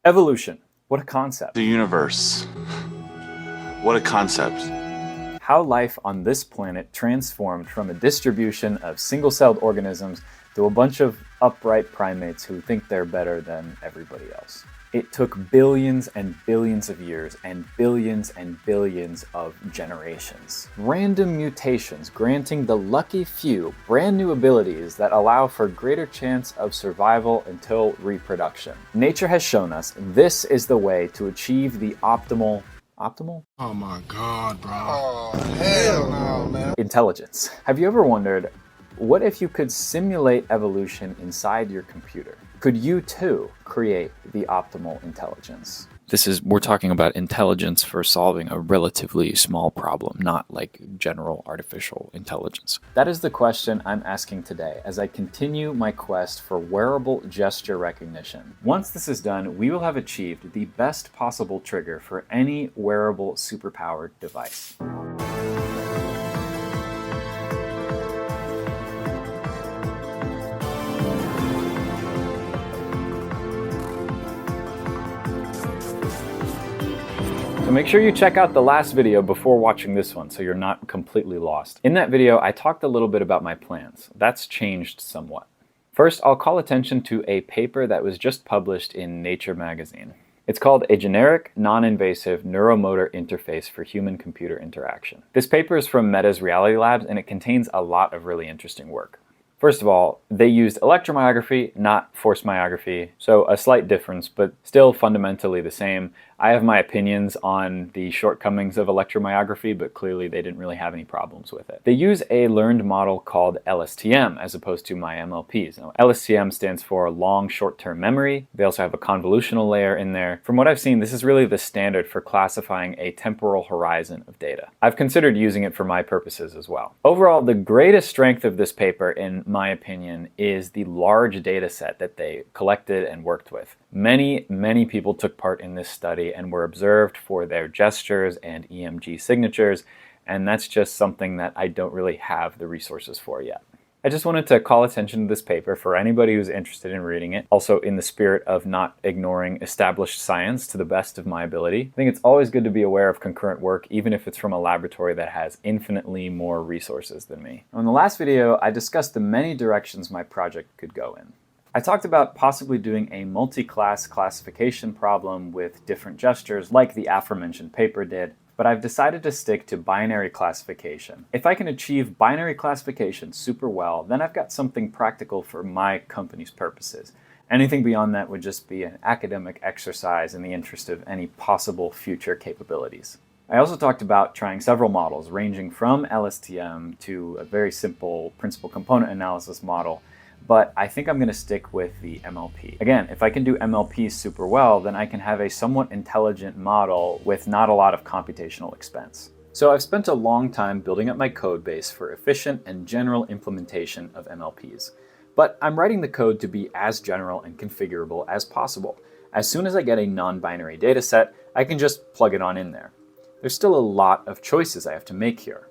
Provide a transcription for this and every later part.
Evolution. What a concept. The universe. What a concept. How life on this planet transformed from a distribution of single-celled organisms to a bunch of upright primates who think they're better than everybody else. It took billions and billions of years and billions of generations. Random mutations granting the lucky few brand new abilities that allow for greater chance of survival until reproduction. Nature has shown us this is the way to achieve the optimal Oh my God, bro. Oh, hell no, man. intelligence. Have you ever wondered, what if you could simulate evolution inside your computer? Could you too create the optimal intelligence? We're talking about intelligence for solving a relatively small problem, not like general artificial intelligence. That is the question I'm asking today as I continue my quest for wearable gesture recognition. Once this is done, we will have achieved the best possible trigger for any wearable superpowered device. So make sure you check out the last video before watching this one so you're not completely lost. In that video, I talked a little bit about my plans. That's changed somewhat. First, I'll call attention to a paper that was just published in Nature magazine. It's called A Generic, Non-Invasive Neuromotor Interface for Human-Computer Interaction. This paper is from Meta's Reality Labs, and it contains a lot of really interesting work. First of all, they used electromyography, not force myography, so a slight difference, but still fundamentally the same. I have my opinions on the shortcomings of electromyography, but clearly they didn't really have any problems with it. They use a learned model called LSTM as opposed to MyMLPs. Now, LSTM stands for long short-term memory. They also have a convolutional layer in there. From what I've seen, this is really the standard for classifying a temporal horizon of data. I've considered using it for my purposes as well. Overall, the greatest strength of this paper, in my opinion, is the large data set that they collected and worked with. Many people took part in this study and were observed for their gestures and EMG signatures, and that's just something that I don't really have the resources for yet. I just wanted to call attention to this paper for anybody who's interested in reading it, also in the spirit of not ignoring established science to the best of my ability. I think it's always good to be aware of concurrent work, even if it's from a laboratory that has infinitely more resources than me. In the last video, I discussed the many directions my project could go in. I talked about possibly doing a multi-class classification problem with different gestures like the aforementioned paper did, but I've decided to stick to binary classification. If I can achieve binary classification super well, then I've got something practical for my company's purposes. Anything beyond that would just be an academic exercise in the interest of any possible future capabilities. I also talked about trying several models ranging from LSTM to a very simple principal component analysis model, but I think I'm going to stick with the MLP. Again, if I can do MLP super well, then I can have a somewhat intelligent model with not a lot of computational expense. So I've spent a long time building up my code base for efficient and general implementation of MLPs. But I'm writing the code to be as general and configurable as possible. As soon as I get a non-binary data set, I can just plug it on in there. There's still a lot of choices I have to make here.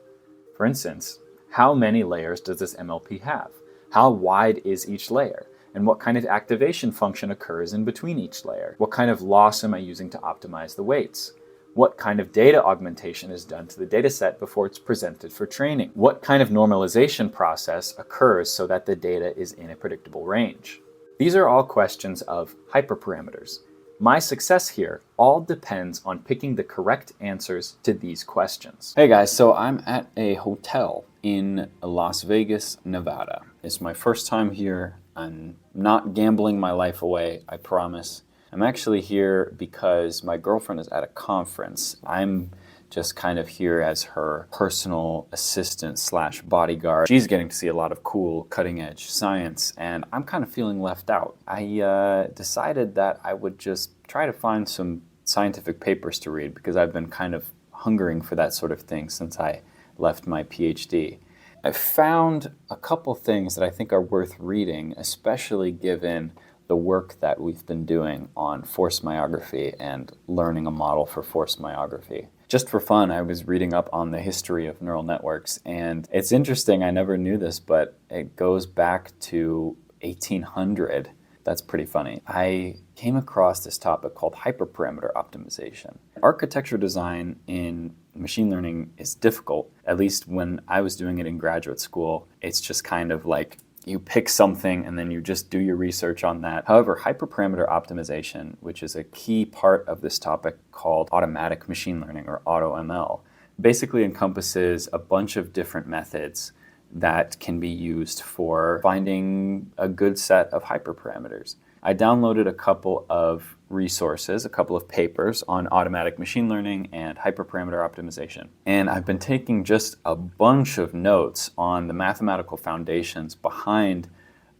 For instance, how many layers does this MLP have? How wide is each layer? And what kind of activation function occurs in between each layer? What kind of loss am I using to optimize the weights? What kind of data augmentation is done to the dataset before it's presented for training? What kind of normalization process occurs so that the data is in a predictable range? These are all questions of hyperparameters. My success here all depends on picking the correct answers to these questions. Hey guys, so I'm at a hotel in Las Vegas, Nevada. It's my first time here. I'm not gambling my life away, I promise. I'm actually here because my girlfriend is at a conference. I'm just kind of here as her personal assistant slash bodyguard. She's getting to see a lot of cool cutting edge science, and I'm kind of feeling left out. I decided that I would just try to find some scientific papers to read because I've been kind of hungering for that sort of thing since I left my PhD. I found a couple things that I think are worth reading, especially given the work that we've been doing on force myography and learning a model for force myography. Just for fun, I was reading up on the history of neural networks, and it's interesting, I never knew this, but it goes back to 1800. That's pretty funny. I came across this topic called hyperparameter optimization. Architecture design in machine learning is difficult. At least when I was doing it in graduate school, it's just kind of like you pick something and then you just do your research on that. However, hyperparameter optimization, which is a key part of this topic called automatic machine learning or AutoML, basically encompasses a bunch of different methods that can be used for finding a good set of hyperparameters. I downloaded a couple of resources, a couple of papers on automatic machine learning and hyperparameter optimization. And I've been taking just a bunch of notes on the mathematical foundations behind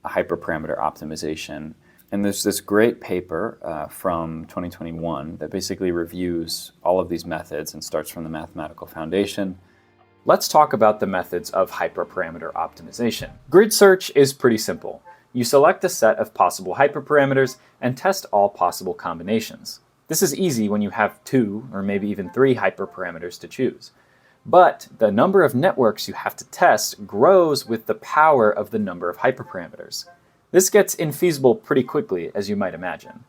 a hyperparameter optimization. And there's this great paper from 2021 that basically reviews all of these methods and starts from the mathematical foundation. Let's talk about the methods of hyperparameter optimization. Grid search is pretty simple. You select a set of possible hyperparameters and test all possible combinations. This is easy when you have 2 or maybe even 3 hyperparameters to choose. But the number of networks you have to test grows with the power of the number of hyperparameters. This gets infeasible pretty quickly, as you might imagine.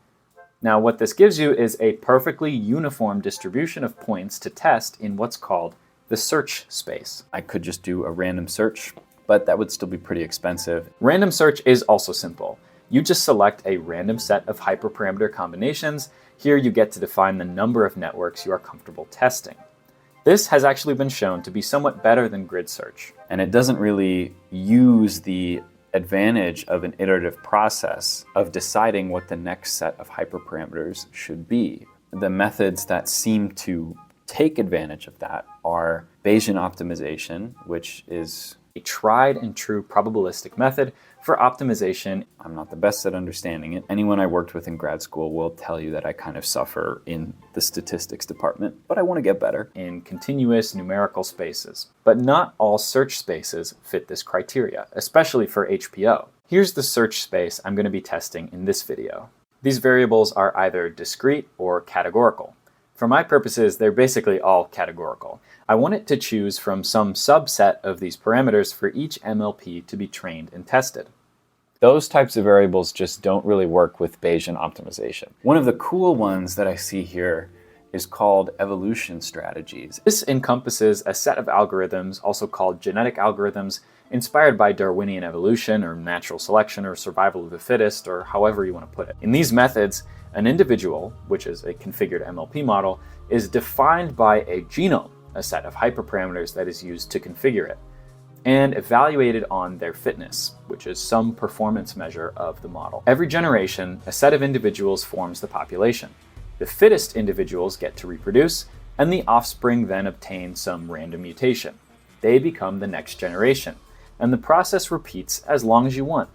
Now, what this gives you is a perfectly uniform distribution of points to test in what's called the search space. I could just do a random search, but that would still be pretty expensive. Random search is also simple. You just select a random set of hyperparameter combinations. Here you get to define the number of networks you are comfortable testing. This has actually been shown to be somewhat better than grid search, and it doesn't really use the advantage of an iterative process of deciding what the next set of hyperparameters should be. The methods that seem to take advantage of that are Bayesian optimization, which is a tried and true probabilistic method for optimization. I'm not the best at understanding it. Anyone I worked with in grad school will tell you that I kind of suffer in the statistics department, but I want to get better. In continuous numerical spaces. But not all search spaces fit this criteria, especially for HPO. Here's the search space I'm going to be testing in this video. These variables are either discrete or categorical. For my purposes, they're basically all categorical. I want it to choose from some subset of these parameters for each MLP to be trained and tested. Those types of variables just don't really work with Bayesian optimization. One of the cool ones that I see here is called evolution strategies. This encompasses a set of algorithms, also called genetic algorithms, inspired by Darwinian evolution or natural selection or survival of the fittest, or however you want to put it. In these methods, an individual, which is a configured MLP model, is defined by a genome, a set of hyperparameters that is used to configure it, and evaluated on their fitness, which is some performance measure of the model. Every generation, a set of individuals forms the population. The fittest individuals get to reproduce, and the offspring then obtain some random mutation. They become the next generation, and the process repeats as long as you want.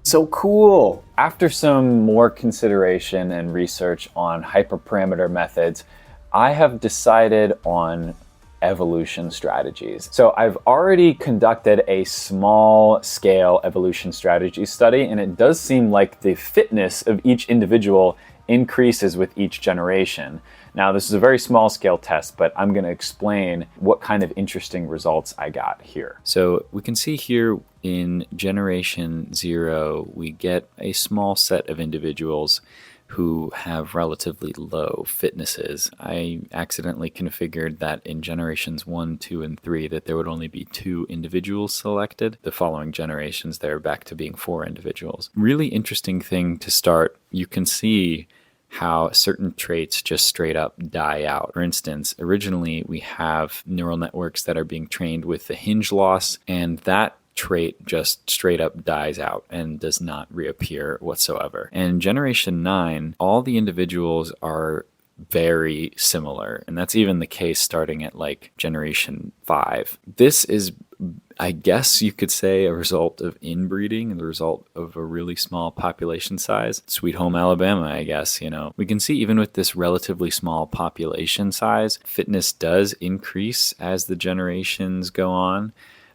So cool! After some more consideration and research on hyperparameter methods, I have decided on evolution strategies. So I've already conducted a small scale evolution strategy study, and it does seem like the fitness of each individual increases with each generation. Now, this is a very small scale test, but I'm going to explain what kind of interesting results I got here. So we can see here in generation 0, we get a small set of individuals who have relatively low fitnesses. I accidentally configured that in generations 1, 2, and 3 that there would only be 2 individuals selected. The following generations, they're back to being 4 individuals. Really interesting thing to start, you can see how certain traits just straight up die out. For instance, originally we have neural networks that are being trained with the hinge loss, and that trait just straight up dies out and does not reappear whatsoever. And generation 9, all the individuals are very similar, and that's even the case starting at like generation 5. This is, I guess you could say, a result of inbreeding and the result of a really small population size. Sweet home Alabama, I guess, you know. We can see even with this relatively small population size, fitness does increase as the generations go on.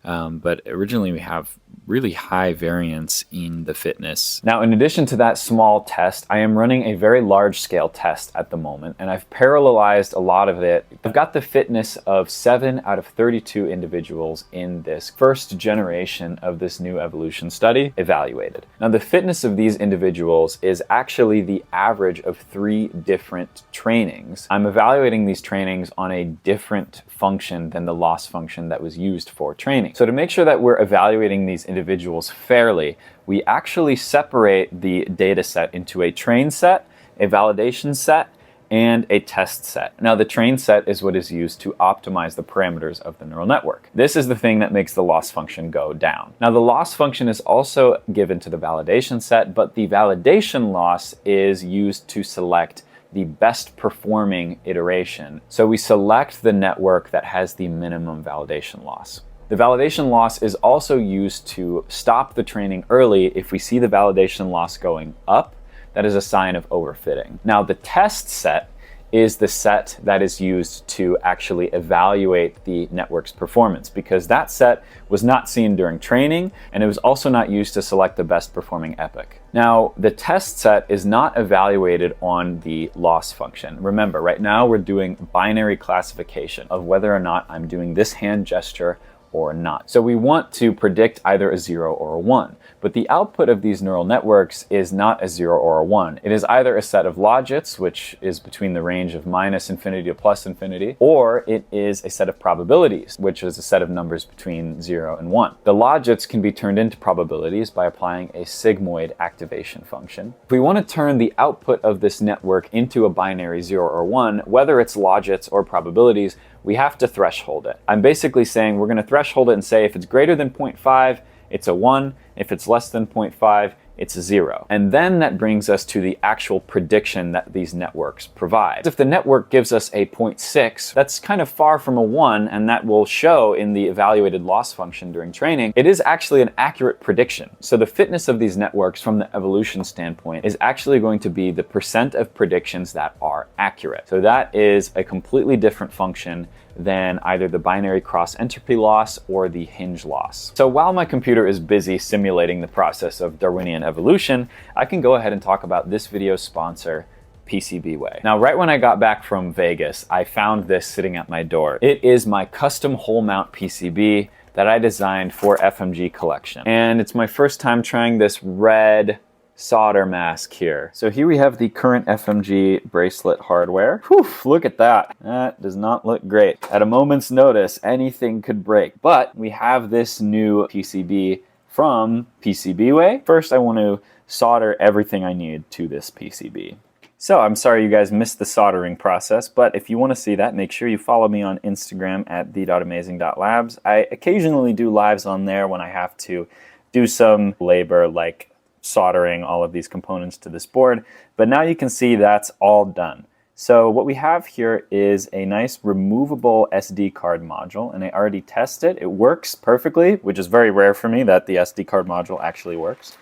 but originally we have really high variance in the fitness. Now, in addition to that small test, I am running a very large scale test at the moment, and I've parallelized a lot of it. I've got the fitness of 7 out of 32 individuals in this first generation of this new evolution study evaluated. Now, the fitness of these individuals is actually the average of 3 different trainings. I'm evaluating these trainings on a different function than the loss function that was used for training. So to make sure that we're evaluating these individuals fairly, we actually separate the data set into a train set, a validation set, and a test set. Now, the train set is what is used to optimize the parameters of the neural network. This is the thing that makes the loss function go down. Now, the loss function is also given to the validation set, but the validation loss is used to select the best performing iteration. So we select the network that has the minimum validation loss. The validation loss is also used to stop the training early if we see the validation loss going up. That is a sign of overfitting. Now, the test set is the set that is used to actually evaluate the network's performance, because that set was not seen during training, and it was also not used to select the best performing epoch. Now, the test set is not evaluated on the loss function. Remember, right now we're doing binary classification of whether or not I'm doing this hand gesture or not. So we want to predict either a 0 or a 1. But the output of these neural networks is not a 0 or a 1. It is either a set of logits, which is between the range of -infinity to +infinity, or it is a set of probabilities, which is a set of numbers between 0 and 1. The logits can be turned into probabilities by applying a sigmoid activation function. If we want to turn the output of this network into a binary 0 or 1, whether it's logits or probabilities, we have to threshold it. I'm basically saying we're going to threshold it and say if it's greater than 0.5, it's a 1. If it's less than 0.5, it's a 0. And then that brings us to the actual prediction that these networks provide. If the network gives us a 0.6, that's kind of far from a 1, and that will show in the evaluated loss function during training. It is actually an accurate prediction. So the fitness of these networks from the evolution standpoint is actually going to be the percent of predictions that are accurate. So that is a completely different function than either the binary cross entropy loss or the hinge loss. So while my computer is busy simulating the process of Darwinian evolution, I can go ahead and talk about this video's sponsor, PCBWay. Now, right when I got back from Vegas, I found this sitting at my door. It is my custom hole mount PCB that I designed for FMG collection. And it's my first time trying this red solder mask here. So here we have the current FMG bracelet hardware. Whew, look at that. That does not look great. At a moment's notice, anything could break. But we have this new PCB from PCBWay. First, I want to solder everything I need to this PCB. So I'm sorry you guys missed the soldering process, but if you want to see that, make sure you follow me on Instagram at the.amazing.labs. I occasionally do lives on there when I have to do some labor like soldering all of these components to this board, but now you can see that's all done. So what we have here is a nice removable SD card module, and I already tested. It works perfectly, which is very rare for me that the SD card module actually works.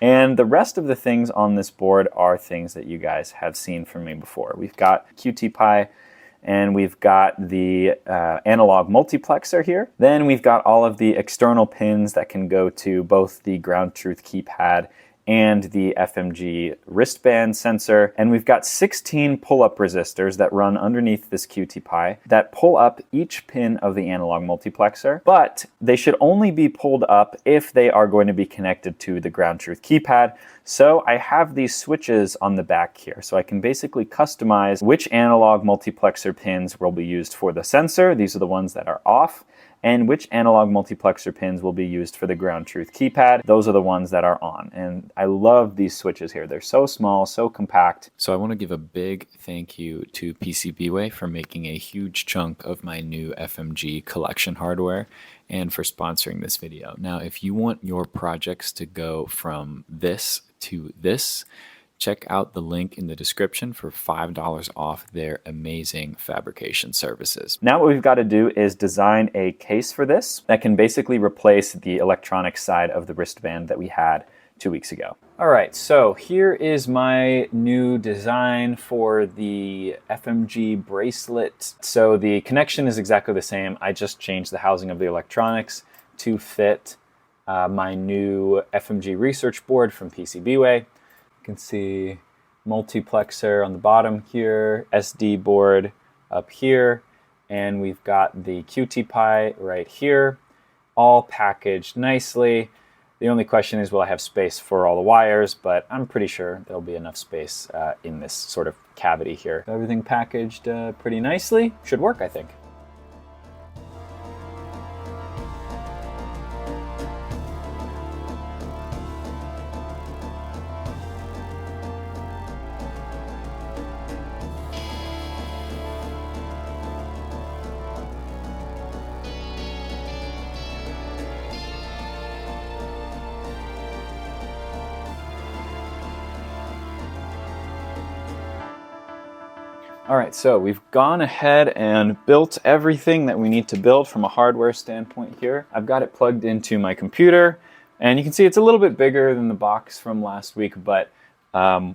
And the rest of the things on this board are things that you guys have seen from me before. We've got QT-Pi, and we've got the analog multiplexer here. Then we've got all of the external pins that can go to both the ground truth keypad and the FMG wristband sensor. And we've got 16 pull-up resistors that run underneath this QT-Pi that pull up each pin of the analog multiplexer, but they should only be pulled up if they are going to be connected to the ground truth keypad. So I have these switches on the back here. So I can basically customize which analog multiplexer pins will be used for the sensor. These are the ones that are off. And which analog multiplexer pins will be used for the ground truth keypad. Those are the ones that are on. And I love these switches here. They're so small, so compact. So I want to give a big thank you to PCBWay for making a huge chunk of my new FMG collection hardware and for sponsoring this video. Now, if you want your projects to go from this to this, check out the link in the description for $5 off their amazing fabrication services. Now what we've got to do is design a case for this that can basically replace the electronic side of the wristband that we had 2 weeks ago. All right, so here is my new design for the FMG bracelet. So the connection is exactly the same. I just changed the housing of the electronics to fit my new FMG research board from PCBWay. You can see multiplexer on the bottom here, SD board up here, and we've got the QT-Pi right here, all packaged nicely. The only question is, will I have space for all the wires? But I'm pretty sure there'll be enough space in this sort of cavity here. Everything packaged pretty nicely. Should work, I think. All right, so we've gone ahead and built everything that we need to build from a hardware standpoint here. I've got it plugged into my computer, and you can see it's a little bit bigger than the box from last week, but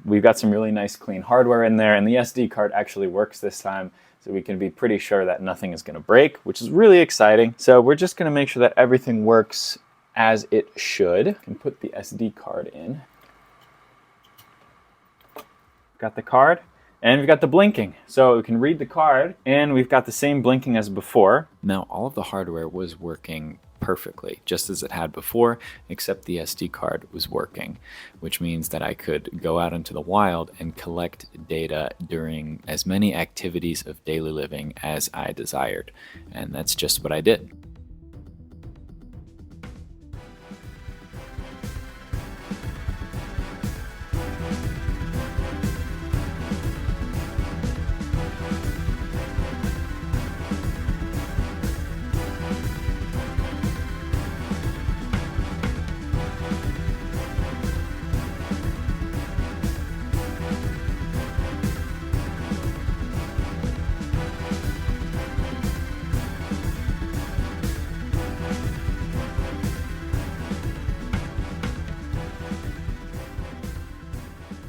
we've got some really nice clean hardware in there, and the SD card actually works this time, so we can be pretty sure that nothing is gonna break, which is really exciting. So we're just gonna make sure that everything works as it should. I can put the SD card in. Got the card. And we've got the blinking, so we can read the card, and we've got the same blinking as before. Now, all of the hardware was working perfectly, just as it had before, except the SD card was working, which means that I could go out into the wild and collect data during as many activities of daily living as I desired. And that's just what I did.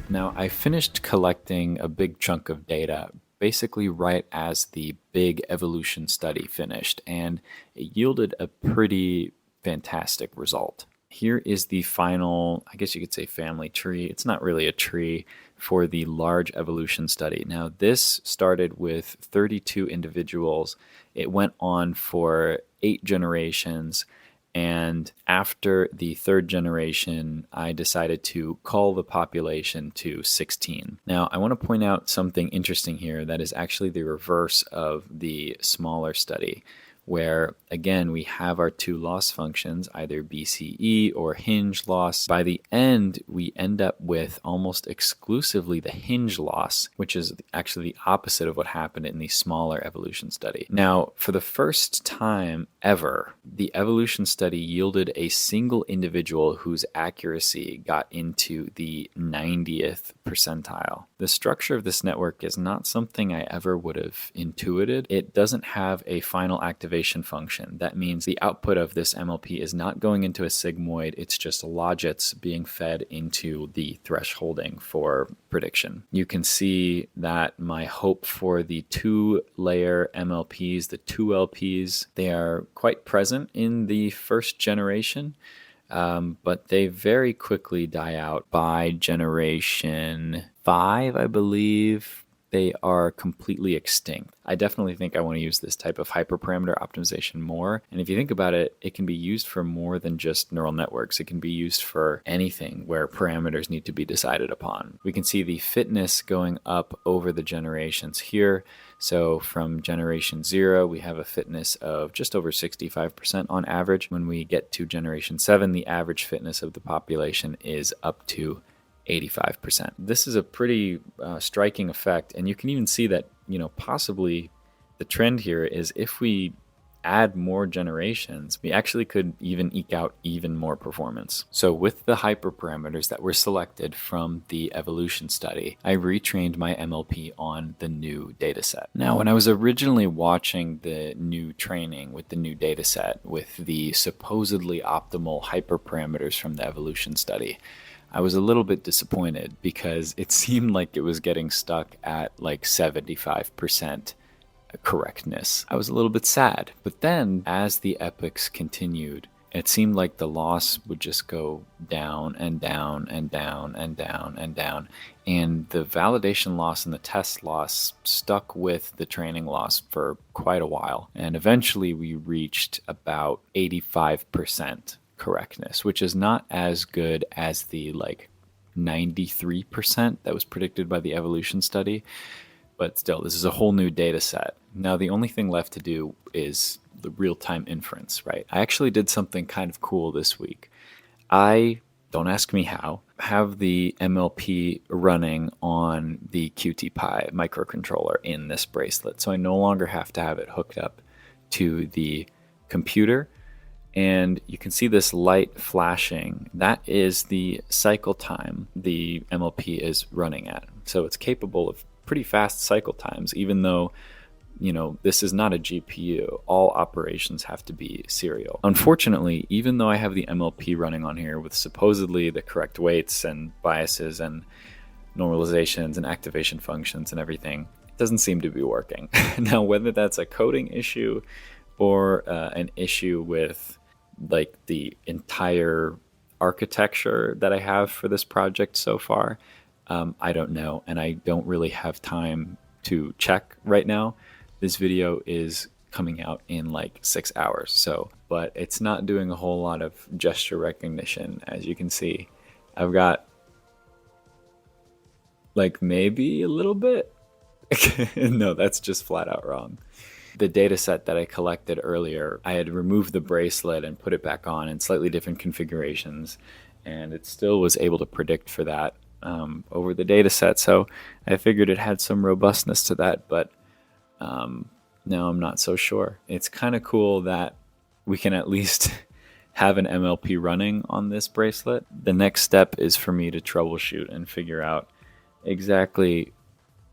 Now, I finished collecting a big chunk of data basically right as the big evolution study finished, and it yielded a pretty fantastic result. Here is the final, I guess you could say, family tree. It's not really a tree for the large evolution study. Now, this started with 32 individuals. It went on for 8 generations. And after the 3rd generation, I decided to cull the population to 16. Now, I want to point out something interesting here that is actually the reverse of the smaller study, where, again, we have our 2 loss functions, either BCE or hinge loss. By the end, we end up with almost exclusively the hinge loss, which is actually the opposite of what happened in the smaller evolution study. Now, for the first time ever, the evolution study yielded a single individual whose accuracy got into the 90th percentile. The structure of this network is not something I ever would have intuited. It doesn't have a final activation function. That means the output of this MLP is not going into a sigmoid, it's just logits being fed into the thresholding for prediction. You can see that my hope for the 2-layer MLPs, the 2LPs, they are quite present in the 1st generation, but they very quickly die out. By generation 5, I believe, they are completely extinct. I definitely think I want to use this type of hyperparameter optimization more. And if you think about it, it can be used for more than just neural networks. It can be used for anything where parameters need to be decided upon. We can see the fitness going up over the generations here. So from generation 0, we have a fitness of just over 65% on average. When we get to generation 7, the average fitness of the population is up to 85%. This is a pretty striking effect, and you can even see that, possibly the trend here is if we add more generations, we actually could even eke out even more performance. So with the hyperparameters that were selected from the evolution study, I retrained my MLP on the new dataset. Now, when I was originally watching the new training with the new dataset with the supposedly optimal hyperparameters from the evolution study, I was a little bit disappointed because it seemed like it was getting stuck at like 75% correctness. I was a little bit sad. But then as the epochs continued it seemed like the loss would just go down and down and down and down and down. And the validation loss and the test loss stuck with the training loss for quite a while. And eventually we reached about 85% correctness, which is not as good as the 93% that was predicted by the evolution study. But still, this is a whole new data set. Now, the only thing left to do is the real-time inference, right? I actually did something kind of cool this week. I, don't ask me how, have the MLP running on the QT Pi microcontroller in this bracelet. So I no longer have to have it hooked up to the computer. And you can see this light flashing. That is the cycle time the MLP is running at. So it's capable of pretty fast cycle times, even though, this is not a GPU. All operations have to be serial. Unfortunately, even though I have the MLP running on here with supposedly the correct weights and biases and normalizations and activation functions and everything, it doesn't seem to be working. Now, whether that's a coding issue or an issue with the entire architecture that I have for this project so far, I don't know, and I don't really have time to check right now. This video is coming out in 6 hours, but it's not doing a whole lot of gesture recognition. As you can see, I've got maybe a little bit. No, that's just flat out wrong. The data set that I collected earlier, I had removed the bracelet and put it back on in slightly different configurations, and it still was able to predict for that over the data set. So I figured it had some robustness to that, but now I'm not so sure. It's kind of cool that we can at least have an MLP running on this bracelet. The next step is for me to troubleshoot and figure out exactly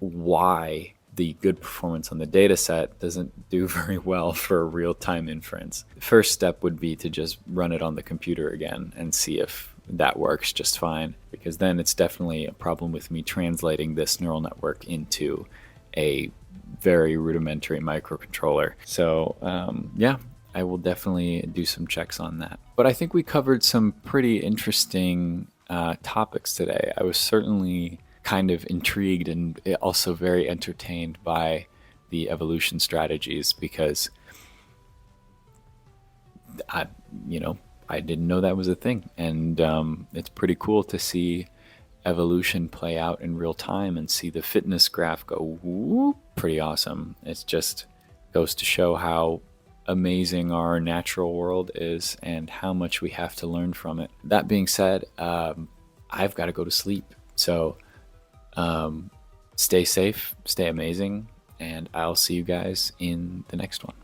why the good performance on the data set doesn't do very well for real-time inference. The first step would be to just run it on the computer again and see if that works just fine, because then it's definitely a problem with me translating this neural network into a very rudimentary microcontroller. So yeah, I will definitely do some checks on that. But I think we covered some pretty interesting topics today. I was certainly kind of intrigued and also very entertained by the evolution strategies, because I didn't know that was a thing. And it's pretty cool to see evolution play out in real time and see the fitness graph go whoop. Pretty awesome. It just goes to show how amazing our natural world is and how much we have to learn from it. That being said, I've got to go to sleep. So stay safe, stay amazing, and I'll see you guys in the next one.